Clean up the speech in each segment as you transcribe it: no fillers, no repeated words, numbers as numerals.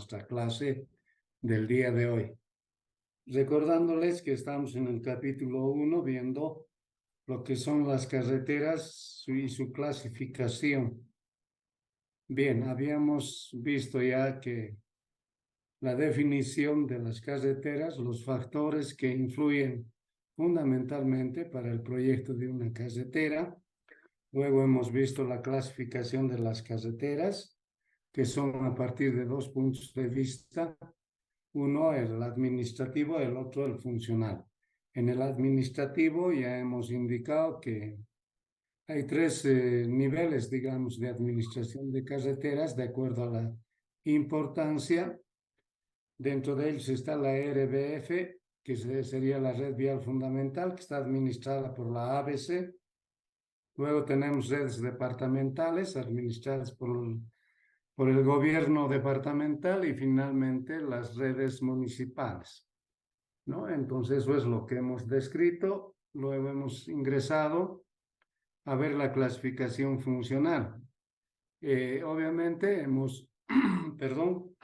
nuestra clase del día de hoy. Recordándoles que estamos en el capítulo 1 viendo lo que son las carreteras y su clasificación. Bien, habíamos visto ya que la definición de las carreteras, los factores que influyen fundamentalmente para el proyecto de una carretera. Luego hemos visto la clasificación de las carreteras, que son a partir de dos puntos de vista. Uno, el administrativo, el otro, el funcional. En el administrativo ya hemos indicado que hay tres niveles, digamos, de administración de carreteras de acuerdo a la importancia. Dentro de ellos está la RBF, que sería la red vial fundamental, que está administrada por la ABC. Luego tenemos redes departamentales administradas por el gobierno departamental y finalmente las redes municipales, ¿no? Entonces eso es lo que hemos descrito. Luego hemos ingresado a ver la clasificación funcional. Obviamente hemos, perdón,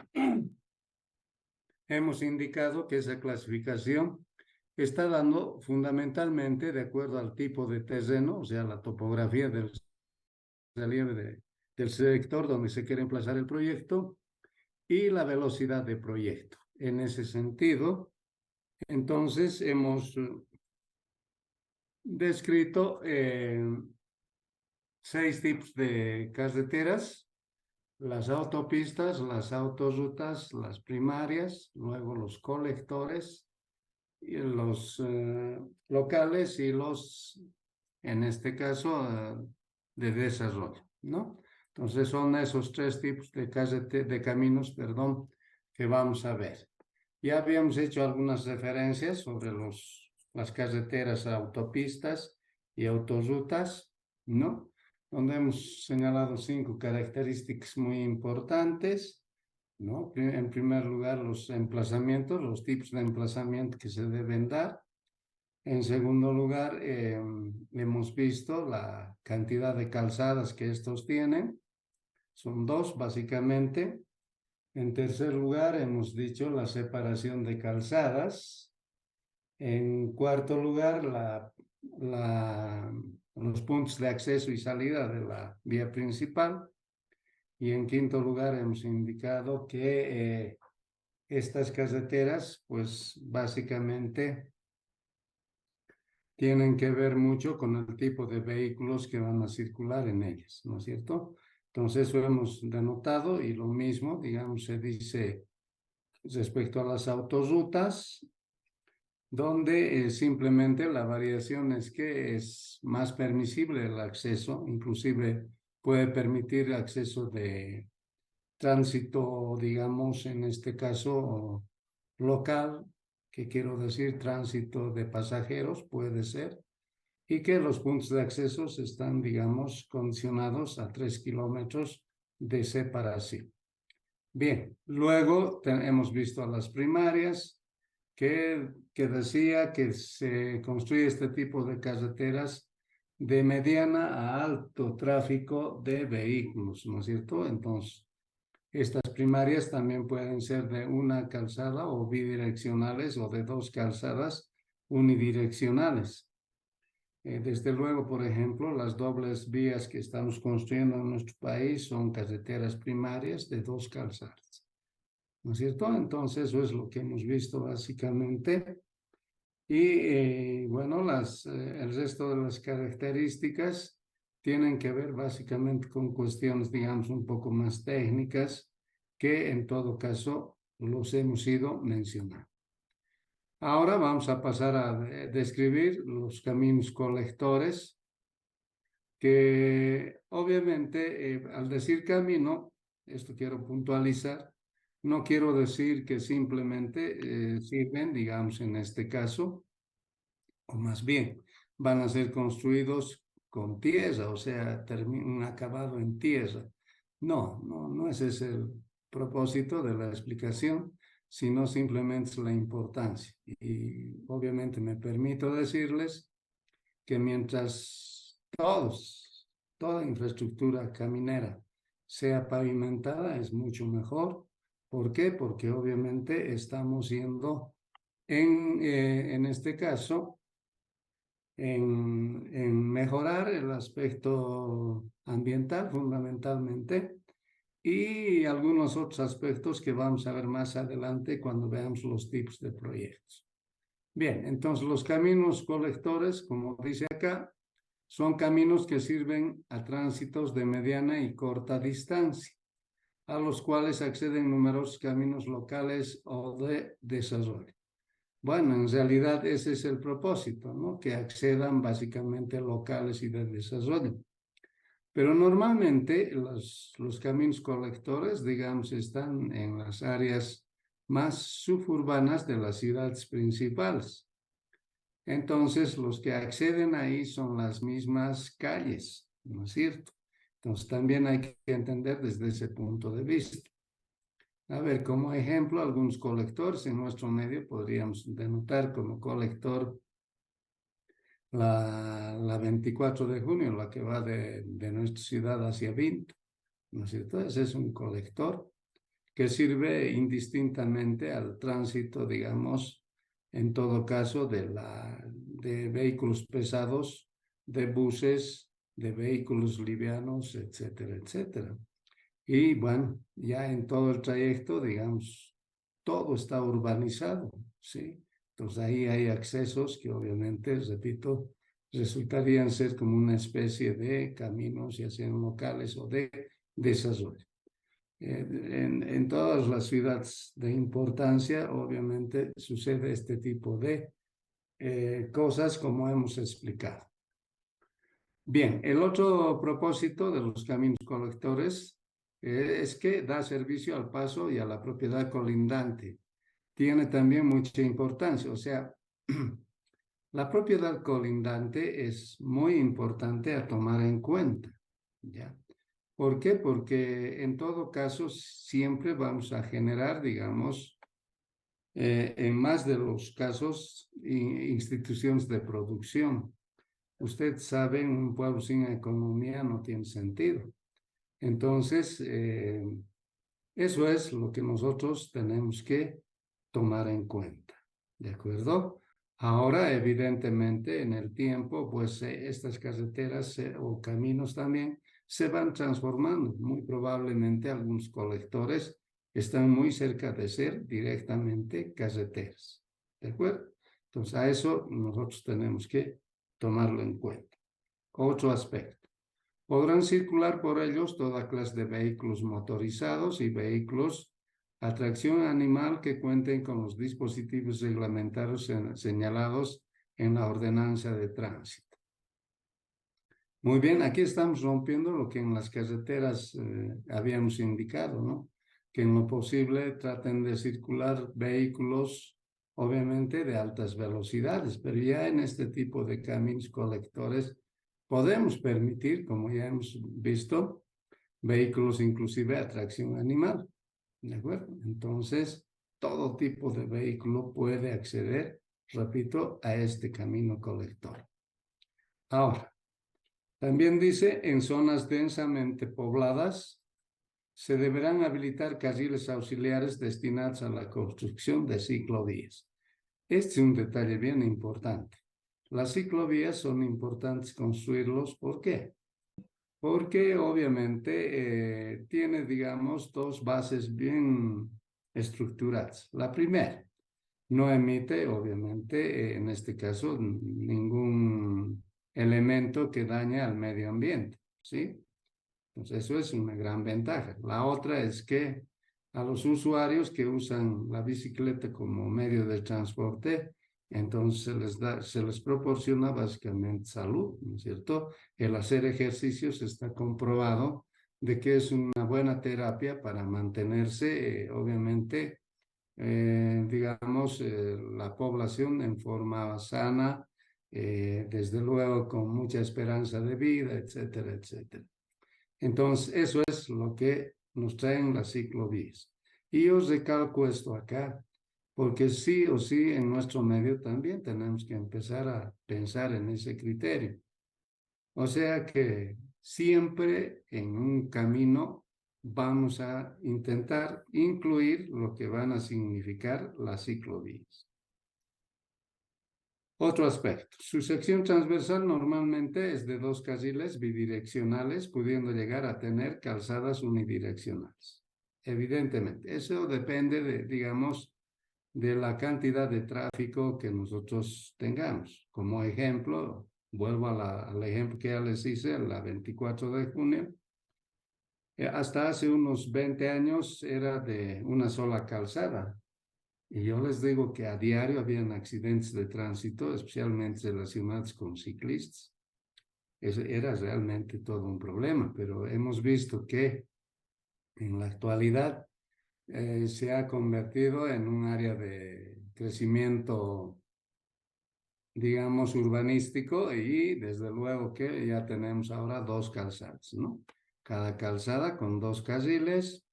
hemos indicado que esa clasificación está dando fundamentalmente de acuerdo al tipo de terreno, o sea, la topografía del relieve del sector donde se quiere emplazar el proyecto y la velocidad de proyecto. En ese sentido, entonces hemos descrito 6 tipos de carreteras: las autopistas, las autorrutas, las primarias, luego los colectores, y los locales y los, en este caso, de desarrollo, ¿no? Entonces son esos 3 tipos de caminos, perdón, que vamos a ver. Ya habíamos hecho algunas referencias sobre las carreteras, autopistas y autorrutas, ¿no? Donde hemos señalado 5 características muy importantes, ¿no? En primer lugar, los emplazamientos, los tipos de emplazamiento que se deben dar. En segundo lugar, hemos visto la cantidad de calzadas que estos tienen. Son 2, básicamente. En tercer lugar, hemos dicho la separación de calzadas. En cuarto lugar, los puntos de acceso y salida de la vía principal. Y en quinto lugar, hemos indicado que estas carreteras, pues básicamente tienen que ver mucho con el tipo de vehículos que van a circular en ellas, ¿no es cierto? Entonces eso hemos denotado y lo mismo, digamos, se dice respecto a las autorrutas, donde simplemente la variación es que es más permisible el acceso, inclusive puede permitir acceso de tránsito, digamos, en este caso local, que quiero decir tránsito de pasajeros, puede ser, y que los puntos de acceso están, digamos, condicionados a 3 kilómetros de separación. Bien, luego hemos visto a las primarias, que decía que se construye este tipo de carreteras de mediana a alto tráfico de vehículos, ¿no es cierto? Entonces, estas primarias también pueden ser de una calzada o bidireccionales o de 2 calzadas unidireccionales. Desde luego, por ejemplo, las dobles vías que estamos construyendo en nuestro país son carreteras primarias de 2 calzadas, ¿no es cierto? Entonces, eso es lo que hemos visto básicamente. Y bueno, el resto de las características tienen que ver básicamente con cuestiones, digamos, un poco más técnicas, que en todo caso los hemos ido mencionando. Ahora vamos a pasar a describir los caminos colectores, que obviamente al decir camino, esto quiero puntualizar, no quiero decir que simplemente sirven, digamos, en este caso, o más bien van a ser construidos con tierra, o sea, un acabado en tierra. No ese es el propósito de la explicación, sino simplemente la importancia. Y obviamente me permito decirles que mientras toda infraestructura caminera sea pavimentada, es mucho mejor, ¿Por qué? Porque obviamente estamos yendo en este caso, en mejorar el aspecto ambiental fundamentalmente y algunos otros aspectos que vamos a ver más adelante cuando veamos los tipos de proyectos. Bien, entonces los caminos colectores, como dice acá, son caminos que sirven a tránsitos de mediana y corta distancia, a los cuales acceden numerosos caminos locales o de desarrollo. Bueno, en realidad ese es el propósito, ¿no? Que accedan básicamente locales y de desarrollo. Pero normalmente los caminos colectores, digamos, están en las áreas más suburbanas de las ciudades principales. Entonces, los que acceden ahí son las mismas calles, ¿no es cierto? Entonces, también hay que entender desde ese punto de vista. A ver, como ejemplo, algunos colectores en nuestro medio podríamos denotar como colector la 24 de junio, la que va de nuestra ciudad hacia Vinto, ¿no es cierto? Ese es un colector que sirve indistintamente al tránsito, digamos, en todo caso, de vehículos pesados, de buses, de vehículos livianos, etcétera, etcétera. Y bueno, ya en todo el trayecto, digamos, todo está urbanizado, ¿sí? Entonces ahí hay accesos que obviamente, repito, resultarían ser como una especie de caminos, ya sean locales o de desarrollo. En todas las ciudades de importancia, obviamente, sucede este tipo de cosas como hemos explicado. Bien, el otro propósito de los caminos colectores es que da servicio al paso y a la propiedad colindante. Tiene también mucha importancia, o sea, la propiedad colindante es muy importante a tomar en cuenta, ¿ya? ¿Por qué? Porque en todo caso siempre vamos a generar, digamos, en más de los casos, instituciones de producción. Usted sabe, un pueblo sin economía no tiene sentido. Entonces, eso es lo que nosotros tenemos que tomar en cuenta. ¿De acuerdo? Ahora, evidentemente, en el tiempo, pues estas carreteras o caminos también se van transformando. Muy probablemente algunos colectores están muy cerca de ser directamente carreteras. ¿De acuerdo? Entonces, a eso nosotros tenemos que tomarlo en cuenta. Otro aspecto. Podrán circular por ellos toda clase de vehículos motorizados y vehículos a tracción animal que cuenten con los dispositivos reglamentarios señalados en la ordenanza de tránsito. Muy bien, aquí estamos rompiendo lo que en las carreteras habíamos indicado, ¿no? Que en lo posible traten de circular vehículos, obviamente, de altas velocidades, pero ya en este tipo de caminos colectores podemos permitir, como ya hemos visto, vehículos inclusive a tracción animal, ¿de acuerdo? Entonces, todo tipo de vehículo puede acceder, repito, a este camino colector. Ahora, también dice, en zonas densamente pobladas, se deberán habilitar carriles auxiliares destinados a la construcción de ciclovías. Este es un detalle bien importante. Las ciclovías son importantes construirlos. ¿Por qué? Porque obviamente tiene, digamos, dos bases bien estructuradas. La primera, no emite, obviamente, en este caso, ningún elemento que dañe al medio ambiente, ¿sí? Entonces, eso es una gran ventaja. La otra es que a los usuarios que usan la bicicleta como medio de transporte, entonces se les proporciona básicamente salud, ¿no es cierto? El hacer ejercicios está comprobado de que es una buena terapia para mantenerse, obviamente, digamos, la población en forma sana, desde luego con mucha esperanza de vida, etcétera, etcétera. Entonces, eso es lo que nos traen las ciclovías. Y yo recalco esto acá, porque sí o sí en nuestro medio también tenemos que empezar a pensar en ese criterio. O sea que siempre en un camino vamos a intentar incluir lo que van a significar las ciclovías. Otro aspecto, su sección transversal normalmente es de 2 carriles bidireccionales, pudiendo llegar a tener calzadas unidireccionales. Evidentemente, eso depende de, digamos, de la cantidad de tráfico que nosotros tengamos. Como ejemplo, vuelvo al ejemplo que ya les hice, la 24 de junio. Hasta hace unos 20 años era de una sola calzada. Y yo les digo que a diario habían accidentes de tránsito, especialmente relacionados con ciclistas. Eso era realmente todo un problema, pero hemos visto que en la actualidad se ha convertido en un área de crecimiento, digamos, urbanístico y desde luego que ya tenemos ahora 2 calzadas, ¿no? Cada calzada con 2 carriles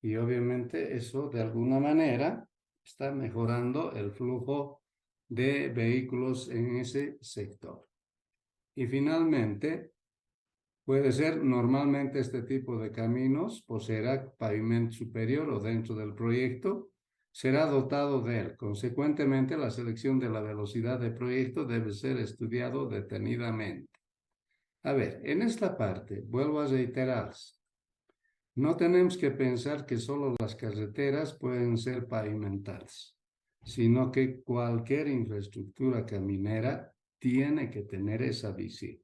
y obviamente eso de alguna manera está mejorando el flujo de vehículos en ese sector. Y finalmente, puede ser normalmente este tipo de caminos poseerá pavimento superior o dentro del proyecto será dotado de él. Consecuentemente, la selección de la velocidad de proyecto debe ser estudiado detenidamente. A ver, en esta parte, vuelvo a reiterarles, no tenemos que pensar que solo las carreteras pueden ser pavimentadas, sino que cualquier infraestructura caminera tiene que tener esa visión.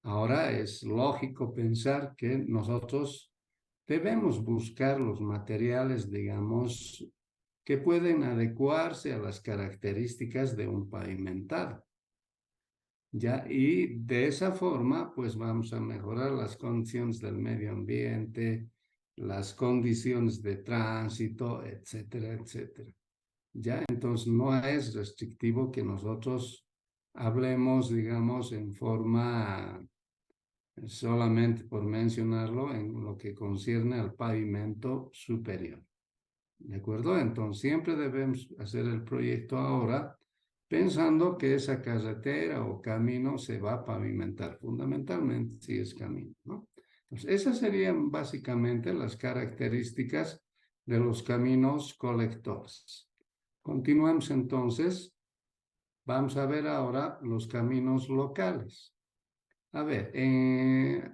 Ahora es lógico pensar que nosotros debemos buscar los materiales, digamos, que pueden adecuarse a las características de un pavimentado. ¿Ya? Y de esa forma, pues vamos a mejorar las condiciones del medio ambiente, las condiciones de tránsito, etcétera, etcétera. ¿Ya? Entonces, no es restrictivo que nosotros hablemos, digamos, en forma solamente por mencionarlo en lo que concierne al pavimento superior. ¿De acuerdo? Entonces, siempre debemos hacer el proyecto ahora pensando que esa carretera o camino se va a pavimentar, fundamentalmente si es camino, ¿no? Entonces, esas serían básicamente las características de los caminos colectores. Continuamos entonces. Vamos a ver ahora los caminos locales. A ver,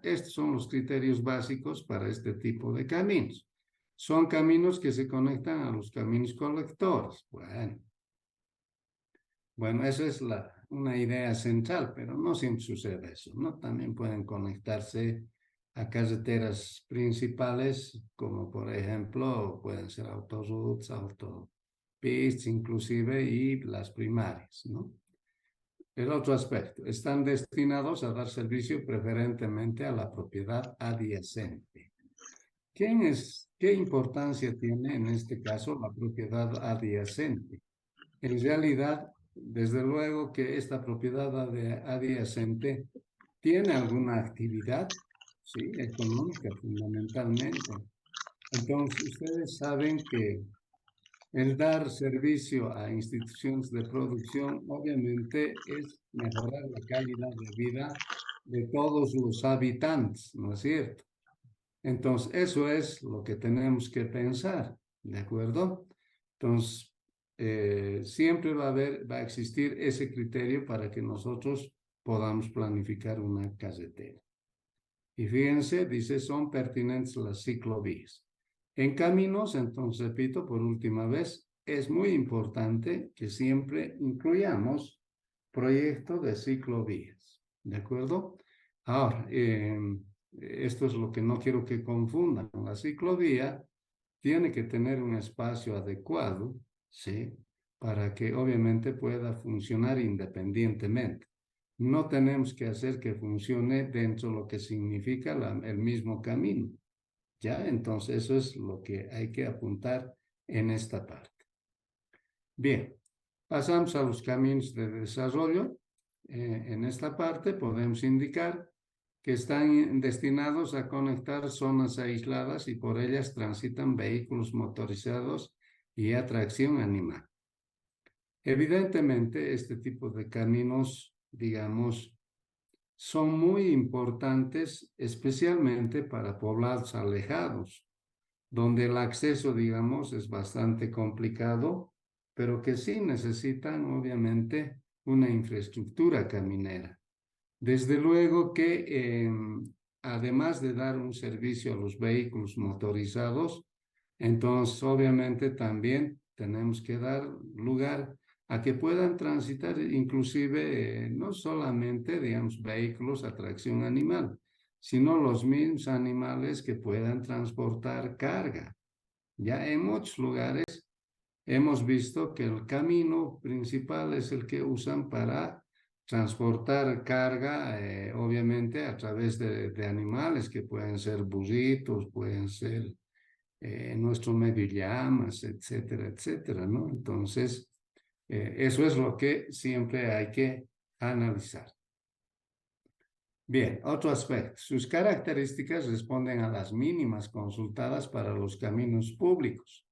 estos son los criterios básicos para este tipo de caminos. Son caminos que se conectan a los caminos colectores. Bueno, esa es una idea central, pero no siempre sucede eso, ¿no? También pueden conectarse a carreteras principales, como por ejemplo, pueden ser autoroutes, autopistas inclusive, y las primarias, ¿no? El otro aspecto, están destinados a dar servicio preferentemente a la propiedad adyacente. ¿Qué importancia tiene en este caso la propiedad adyacente? En realidad, desde luego que esta propiedad adyacente tiene alguna actividad, sí, económica fundamentalmente. Entonces, ustedes saben que el dar servicio a instituciones de producción obviamente es mejorar la calidad de vida de todos los habitantes, ¿no es cierto? Entonces, eso es lo que tenemos que pensar, ¿de acuerdo? Entonces, siempre va a existir ese criterio para que nosotros podamos planificar una carretera. Y fíjense, dice, son pertinentes las ciclovías. En caminos, entonces, repito por última vez, es muy importante que siempre incluyamos proyecto de ciclovías, ¿de acuerdo? Ahora, esto es lo que no quiero que confundan. La ciclovía tiene que tener un espacio adecuado, ¿sí? Para que obviamente pueda funcionar independientemente. No tenemos que hacer que funcione dentro de lo que significa el mismo camino, ¿ya? Entonces, eso es lo que hay que apuntar en esta parte. Bien, pasamos a los caminos de desarrollo. En esta parte podemos indicar que están destinados a conectar zonas aisladas y por ellas transitan vehículos motorizados y a tracción animal. Evidentemente, este tipo de caminos, digamos, son muy importantes, especialmente para poblados alejados, donde el acceso, digamos, es bastante complicado, pero que sí necesitan, obviamente, una infraestructura caminera. Desde luego que, además de dar un servicio a los vehículos motorizados, entonces obviamente también tenemos que dar lugar a que puedan transitar inclusive no solamente, digamos, vehículos a tracción animal, sino los mismos animales que puedan transportar carga. Ya en muchos lugares hemos visto que el camino principal es el que usan para transportar carga, obviamente a través de animales que pueden ser burritos, pueden ser en nuestro medio llamas, etcétera, etcétera, ¿no? Entonces, eso es lo que siempre hay que analizar. Bien, otro aspecto. Sus características responden a las mínimas consultadas para los caminos públicos,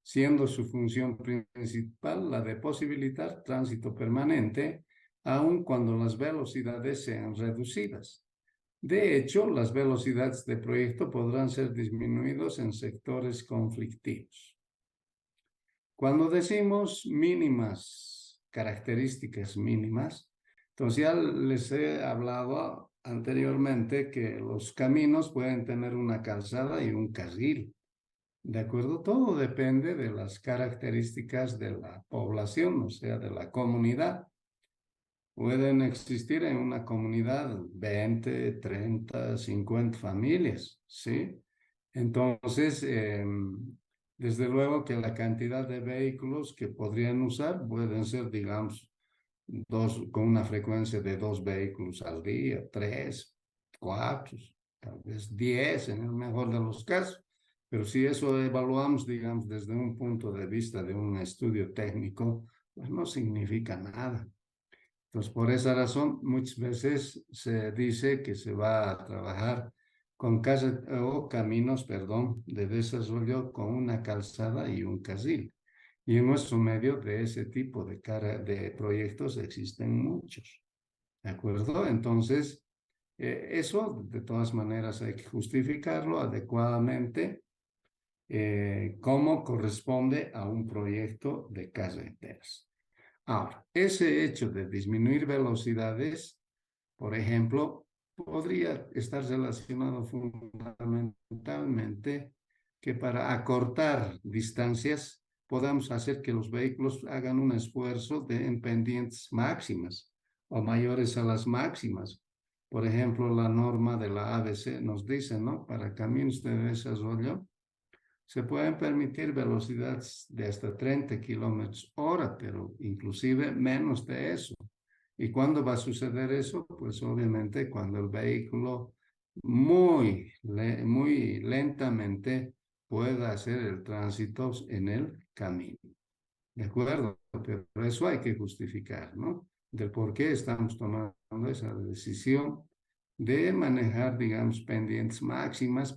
siendo su función principal la de posibilitar tránsito permanente, aun cuando las velocidades sean reducidas. De hecho, las velocidades de proyecto podrán ser disminuidas en sectores conflictivos. Cuando decimos mínimas, características mínimas, entonces ya les he hablado anteriormente que los caminos pueden tener una calzada y un carril. ¿De acuerdo? Todo depende de las características de la población, o sea, de la comunidad. Pueden existir en una comunidad 20, 30, 50 familias, ¿sí? Entonces, desde luego que la cantidad de vehículos que podrían usar pueden ser, digamos, con una frecuencia de 2 vehículos al día, 3, 4, tal vez 10 en el mejor de los casos. Pero si eso evaluamos, digamos, desde un punto de vista de un estudio técnico, pues no significa nada. Entonces, por esa razón, muchas veces se dice que se va a trabajar con caminos, perdón, de desarrollo con una calzada y un carril. Y en nuestro medio de ese tipo de proyectos existen muchos. ¿De acuerdo? Entonces, eso de todas maneras hay que justificarlo adecuadamente, como corresponde a un proyecto de carreteras. Ahora, ese hecho de disminuir velocidades, por ejemplo, podría estar relacionado fundamentalmente que para acortar distancias podamos hacer que los vehículos hagan un esfuerzo en pendientes máximas o mayores a las máximas. Por ejemplo, la norma de la ABC nos dice, ¿no? Para caminos de desarrollo se pueden permitir velocidades de hasta 30 kilómetros hora, pero inclusive menos de eso. ¿Y cuándo va a suceder eso? Pues obviamente cuando el vehículo muy lentamente pueda hacer el tránsito en el camino. ¿De acuerdo? Pero eso hay que justificar, ¿no? Del por qué estamos tomando esa decisión de manejar, digamos, pendientes máximas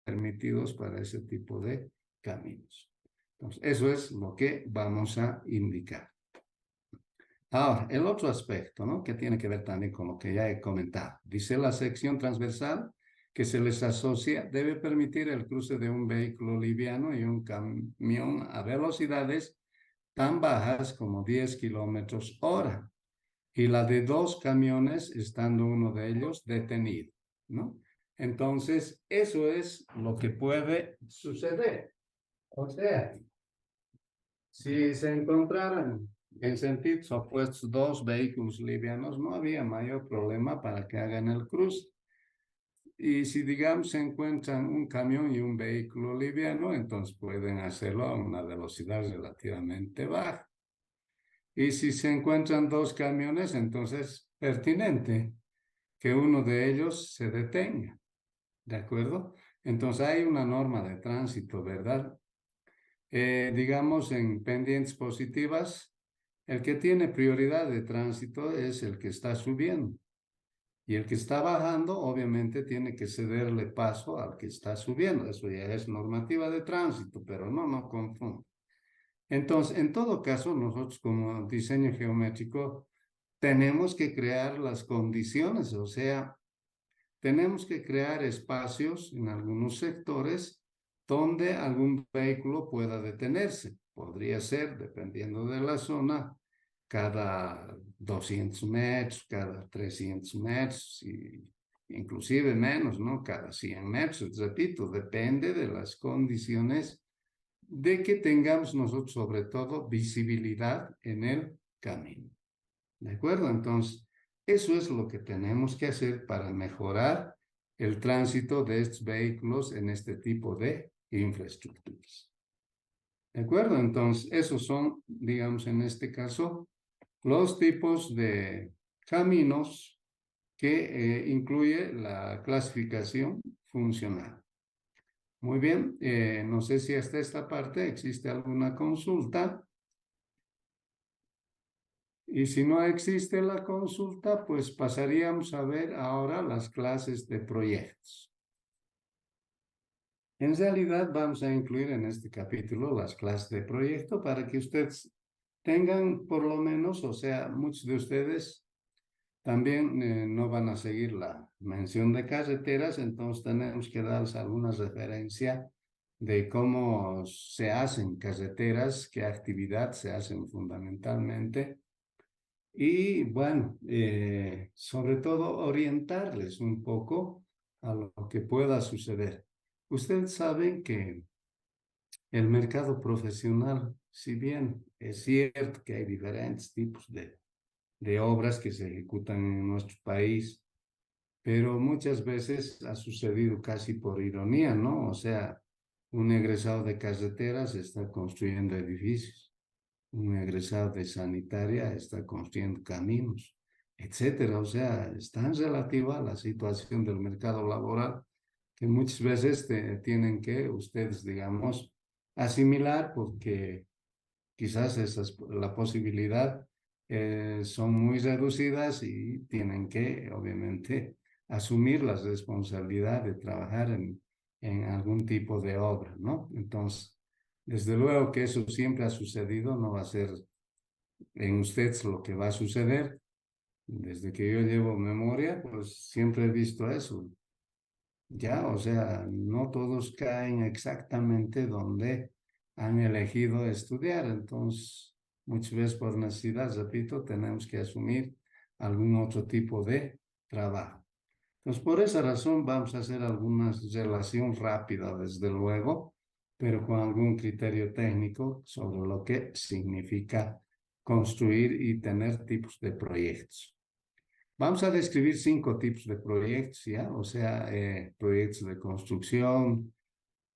permitidos para ese tipo de caminos. Entonces, eso es lo que vamos a indicar. Ahora, el otro aspecto, ¿no? Que tiene que ver también con lo que ya he comentado. Dice la sección transversal que se les asocia debe permitir el cruce de un vehículo liviano y un camión a velocidades tan bajas como 10 kilómetros hora y la de 2 camiones estando uno de ellos detenido, ¿no? Entonces, eso es lo que puede suceder. O sea, si se encontraran en sentidos opuestos 2 vehículos livianos, no había mayor problema para que hagan el cruce. Y si, digamos, se encuentran un camión y un vehículo liviano, entonces pueden hacerlo a una velocidad relativamente baja. Y si se encuentran 2 camiones, entonces pertinente que uno de ellos se detenga. ¿De acuerdo? Entonces hay una norma de tránsito, ¿verdad? Digamos, en pendientes positivas, el que tiene prioridad de tránsito es el que está subiendo. Y el que está bajando, obviamente, tiene que cederle paso al que está subiendo. Eso ya es normativa de tránsito, pero no confundo. Entonces, en todo caso, nosotros como diseño geométrico tenemos que crear las condiciones, o sea, tenemos que crear espacios en algunos sectores donde algún vehículo pueda detenerse. Podría ser, dependiendo de la zona, cada 200 metros, cada 300 metros, y inclusive menos, ¿no? Cada 100 metros, repito, depende de las condiciones de que tengamos nosotros, sobre todo, visibilidad en el camino. ¿De acuerdo? Entonces, eso es lo que tenemos que hacer para mejorar el tránsito de estos vehículos en este tipo de infraestructuras. ¿De acuerdo? Entonces, esos son, digamos, en este caso, los tipos de caminos que incluye la clasificación funcional. Muy bien, no sé si hasta esta parte existe alguna consulta. Y si no existe la consulta, pues pasaríamos a ver ahora las clases de proyectos. En realidad vamos a incluir en este capítulo las clases de proyecto para que ustedes tengan por lo menos, o sea, muchos de ustedes también no van a seguir la mención de carreteras, entonces tenemos que darles alguna referencia de cómo se hacen carreteras, qué actividad se hacen fundamentalmente. Y bueno, sobre todo orientarles un poco a lo que pueda suceder. Ustedes saben que el mercado profesional, si bien es cierto que hay diferentes tipos de obras que se ejecutan en nuestro país, pero muchas veces ha sucedido casi por ironía, ¿no? O sea, un egresado de carreteras está construyendo edificios, un egresado de sanitaria está construyendo caminos, etcétera. O sea, es tan relativa a la situación del mercado laboral que muchas veces tienen que ustedes, digamos, asimilar porque quizás la posibilidad son muy reducidas y tienen que, obviamente, asumir la responsabilidad de trabajar en algún tipo de obra, ¿no? Entonces, desde luego que eso siempre ha sucedido, no va a ser en ustedes lo que va a suceder. Desde que yo llevo memoria, pues siempre he visto eso. Ya, o sea, no todos caen exactamente donde han elegido estudiar. Entonces, muchas veces por necesidad, repito, tenemos que asumir algún otro tipo de trabajo. Entonces, por esa razón vamos a hacer alguna relación rápida, desde luego, pero con algún criterio técnico sobre lo que significa construir y tener tipos de proyectos. Vamos a describir 5 tipos de proyectos, ¿ya? O sea, proyectos de construcción,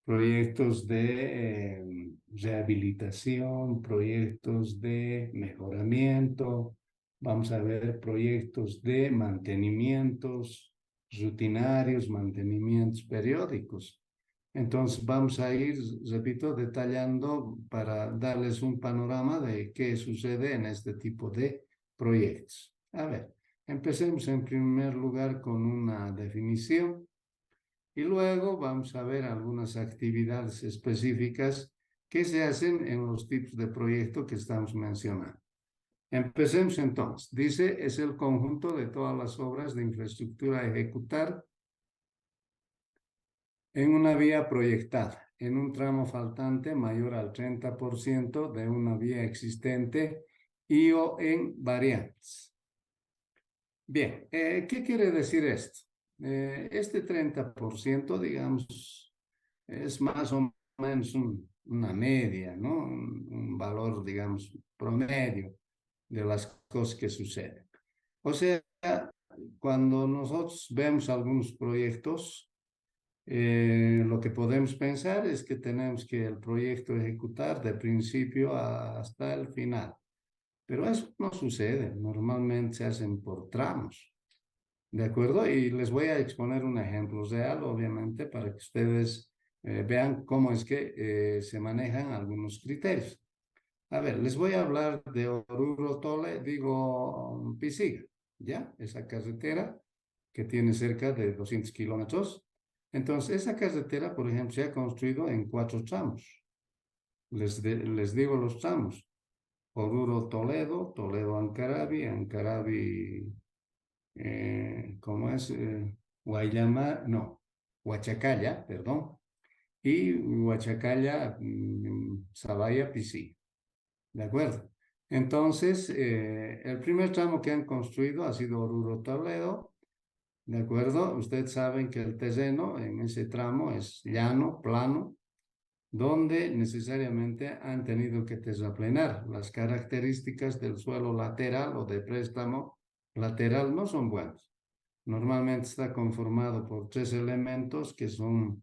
proyectos de rehabilitación, proyectos de mejoramiento, vamos a ver proyectos de mantenimientos rutinarios, mantenimientos periódicos. Entonces vamos a ir, repito, detallando para darles un panorama de qué sucede en este tipo de proyectos. A ver, empecemos en primer lugar con una definición. Y luego vamos a ver algunas actividades específicas que se hacen en los tipos de proyecto que estamos mencionando. Empecemos entonces. Dice, es el conjunto de todas las obras de infraestructura a ejecutar en una vía proyectada, en un tramo faltante mayor al 30% de una vía existente y o en variantes. Bien, ¿qué quiere decir esto? Este 30%, digamos, es más o menos una media, ¿no? Un valor, digamos, promedio de las cosas que suceden. O sea, cuando nosotros vemos algunos proyectos, lo que podemos pensar es que tenemos que el proyecto ejecutar de principio hasta el final. Pero eso no sucede. Normalmente se hacen por tramos. ¿De acuerdo? Y les voy a exponer un ejemplo real, obviamente, para que ustedes vean cómo es que se manejan algunos criterios. A ver, les voy a hablar de Oruro Tole, digo Pisiga, ¿ya? Esa carretera que tiene cerca de 200 kilómetros. Entonces, esa carretera, por ejemplo, se ha construido en 4 tramos. Les digo los tramos. Oruro Toledo, Toledo Ancarabi, Ancarabi ¿cómo es? Guayama, no, Huachacalla, perdón. y Huachacalla, Sabaya, Pisí. ¿De acuerdo? Entonces, el primer tramo que han construido ha sido Oruro Toledo. ¿De acuerdo? Ustedes saben que el terreno en ese tramo es llano, plano, donde necesariamente han tenido que terraplenar. Las características del suelo lateral o de préstamo lateral no son buenas. Normalmente está conformado por tres elementos que son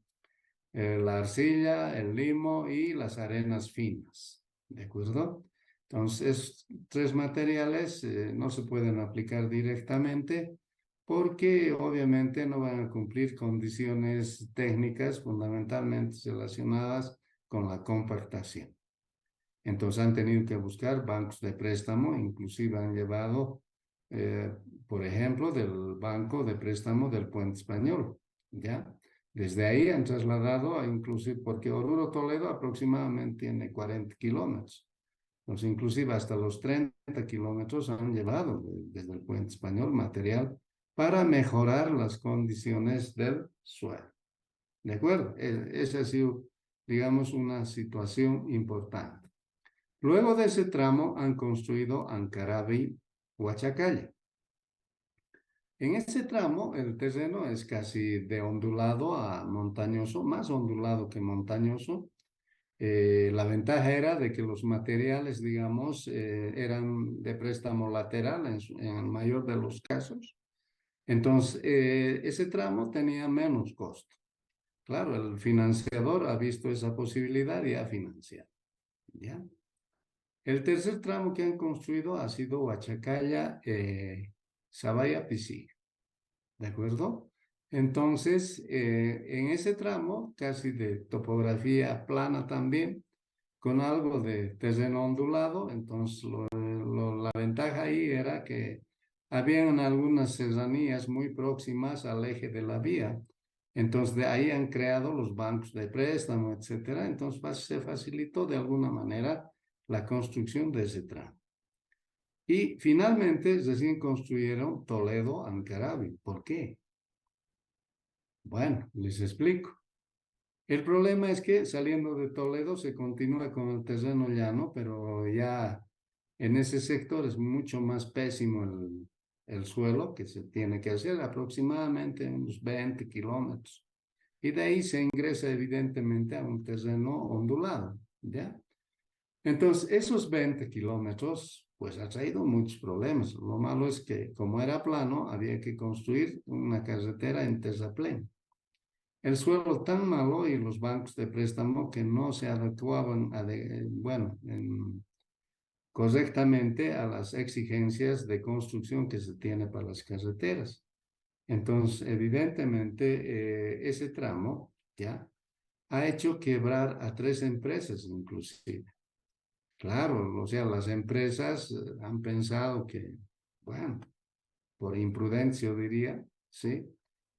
la arcilla, el limo y las arenas finas. ¿De acuerdo? Entonces, tres materiales no se pueden aplicar directamente porque obviamente no van a cumplir condiciones técnicas fundamentalmente relacionadas con la compactación. Entonces han tenido que buscar bancos de préstamo, inclusive han llevado, eh, por ejemplo, del banco de préstamo del Puente Español, ¿ya? Desde ahí han trasladado, inclusive, porque Oruro Toledo aproximadamente tiene 40 kilómetros. Entonces, inclusive hasta los 30 kilómetros han llevado desde el Puente Español material para mejorar las condiciones del suelo. ¿De acuerdo? Esa ha sido, digamos, una situación importante. Luego de ese tramo han construido Ancarabi, Huachacalla. En ese tramo el terreno es casi de ondulado a montañoso, más ondulado que montañoso. La ventaja era de que los materiales, digamos, eran de préstamo lateral en el mayor de los casos. Entonces, ese tramo tenía menos costo. Claro, el financiador ha visto esa posibilidad y ha financiado. ¿Ya? El tercer tramo que han construido ha sido Huachacalla, Sabaya, Pisí. ¿De acuerdo? Entonces, en ese tramo, casi de topografía plana también, con algo de terreno ondulado, entonces la ventaja ahí era que habían algunas serranías muy próximas al eje de la vía. Entonces, de ahí han creado los bancos de préstamo, etcétera. Entonces, se facilitó de alguna manera la construcción de ese tramo. Y finalmente recién construyeron Toledo, Ancarabi. ¿Por qué? Bueno, les explico. El problema es que saliendo de Toledo se continúa con el terreno llano, pero ya en ese sector es mucho más pésimo el suelo que se tiene que hacer, aproximadamente unos 20 kilómetros. Y de ahí se ingresa evidentemente a un terreno ondulado, ¿ya? Entonces, esos 20 kilómetros, pues ha traído muchos problemas. Lo malo es que, como era plano, había que construir una carretera en terraplén. El suelo tan malo y los bancos de préstamo que no se adecuaban, correctamente a las exigencias de construcción que se tiene para las carreteras. Entonces, evidentemente, ese tramo, ¿ya? Ha hecho quebrar a 3 empresas inclusive. Claro, o sea, las empresas han pensado que, bueno, por imprudencia diría, ¿sí?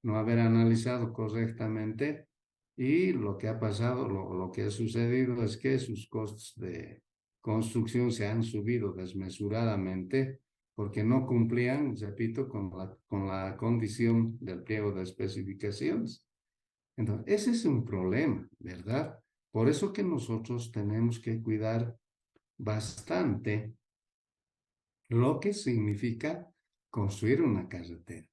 No haber analizado correctamente y lo que ha pasado, lo que ha sucedido es que sus costos de construcción se han subido desmesuradamente porque no cumplían, repito, con la condición del pliego de especificaciones. Entonces, ese es un problema, ¿verdad? Por eso que nosotros tenemos que cuidar bastante lo que significa construir una carretera.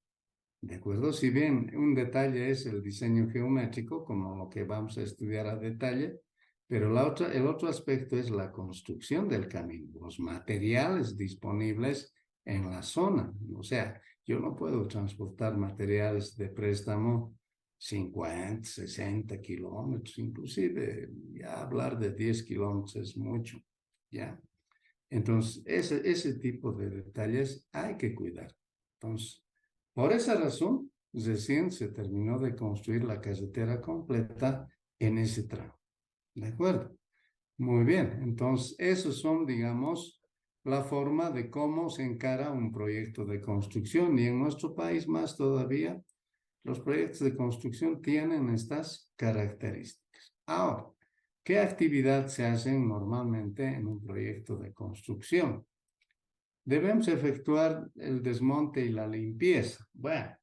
¿De acuerdo? Si bien un detalle es el diseño geométrico, como lo que vamos a estudiar a detalle, pero el otro aspecto es la construcción del camino, los materiales disponibles en la zona. O sea, yo no puedo transportar materiales de préstamo 50, 60 kilómetros, inclusive ya hablar de 10 kilómetros es mucho, ¿ya? Entonces, ese tipo de detalles hay que cuidar. Entonces, por esa razón, recién se terminó de construir la carretera completa en ese tramo. ¿De acuerdo? Muy bien. Entonces, esos son, digamos, la forma de cómo se encara un proyecto de construcción. Y en nuestro país más todavía, los proyectos de construcción tienen estas características. Ahora, ¿qué actividad se hace normalmente en un proyecto de construcción? Debemos efectuar el desmonte y la limpieza. Bueno,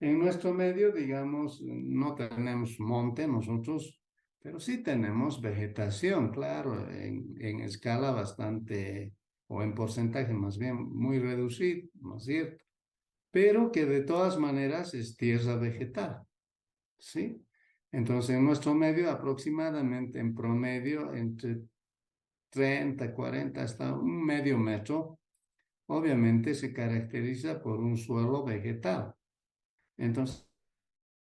en nuestro medio, digamos, no tenemos monte nosotros, Pero sí tenemos vegetación, claro, en escala bastante, o en porcentaje más bien muy reducido, ¿no es cierto? Pero que de todas maneras es tierra vegetal, ¿sí? Entonces, en nuestro medio, aproximadamente en promedio, entre 30, 40 hasta un medio metro, obviamente se caracteriza por un suelo vegetal. Entonces,